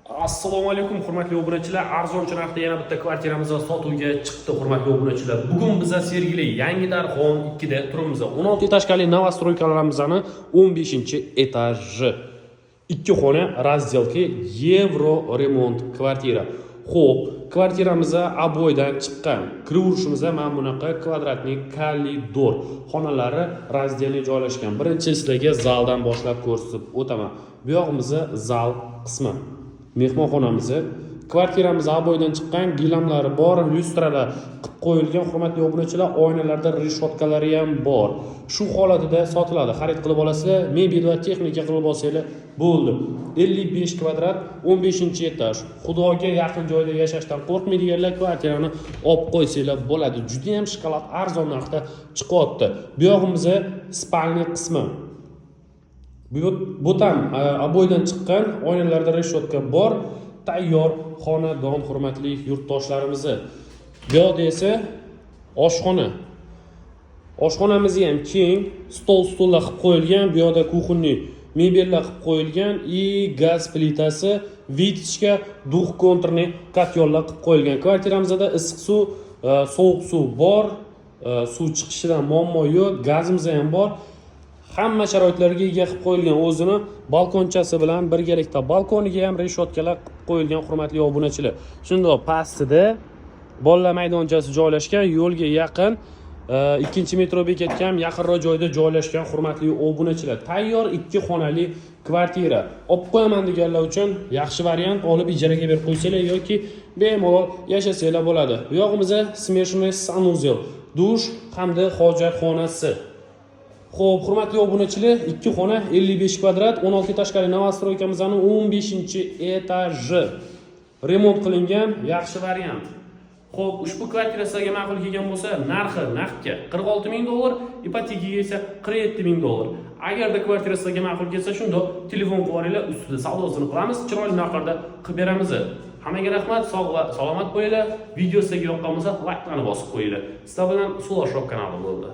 Assalomu alaykum hurmatli obunachilar. Arzonchi narxda yana bitta kvartiramiz sotuvga chiqdi hurmatli obunachilar. Bugun biz Sergeli Yangi Darxon 2 da turibmiz. 16 etajli novostroykalarimizni 15-etaji. 2 xona razdelka Yevro remont kvartira. Xo'p, kvartiramiz aboydan chiqqan. Kiruvishimiz mana bunaqa kvadratli koridor. Xonalari razdelni joylashgan. Birinchi sizlarga zaldan boshlab ko'rsatib o'taman. Bu yog'imiz zal qismi. Mehmonxonamiz, kvartiramiz aboydan chiqqan, gilamlari bor, lyustralar qilib qo'yilgan hurmatli obunachilar, oynalarda reshotkalari ham bor. Shu holatida sotiladi. Xarid qilib olasizlar, mebel va texnika qilib olsanglar bo'ldi. 55 kvadrat, 15-etaj. Xudoga yaqin joyda yashashdan qo'rqmaydiganlar kvartirani olib qo'ysanglar bo'ladi. Juda ham shokolad arzon narxda chiqyapti. Bu yog'imiz spalni qismi. Bu ham aboydan chiqqan, oynalarda reshotka bor, tayyor xonadon hurmatli yurtdoshlarimiz. Bu yerda esa oshxona. Oshxonamiz ham keng, stol-stullar qilib qo'yilgan, bu yerda kuxonniy mebellar qilib qo'yilgan, gaz plitasi, vitishka, duh konturni kotyollar qilib qo'yilgan. Kvartiramizda issiq suv, sovuq suv bor, suv chiqishidan muammo yo'q, gazimiz ham bor. Hamma sharoitlarga ega qilib qo'yilgan, o'zini balkonchasi bilan birgalikda balkoniga ham reshotkalar qilib qo'yilgan hurmatli obunachilar. Shundoq pastida bolalar maydonchasi joylashgan, yo'lga yaqin, 2-metro bekatga ham yaqinroq joyda joylashgan hurmatli obunachilar. Tayyor 2 xonali kvartira. Olib qo'yaman deganlar uchun yaxshi variant, olib ijaraga berib qo'ysanglar yoki bemalol yashasanglar bo'ladi. Bu yog'imiz smeshnoy sanuzel, dush hamda hojatxonasi. Xo'p, hurmatli obunachilar, 2 xona 55 kvadrat, 16 etajli novostroykamizning 15-etaji. Remont qilingan, yaxshi variant. Xo'p, ushbu kvartira sizga ma'qul kelgan bo'lsa, narxi naqdga $46,000, ipotekaga esa $47,000. Agarda kvartira sizga ma'qul kelsa, shunda telefon qilaringlar, ustida savdosini qilamiz, chiroyli narxlarda qilib beramiz. Hammaga rahmat, sog' va salomat bo'linglar. Video sizga yoqqan bo'lsa, like-ni bosib qo'yinglar. Sizlar bilan Sulashop kanali bo'ldi.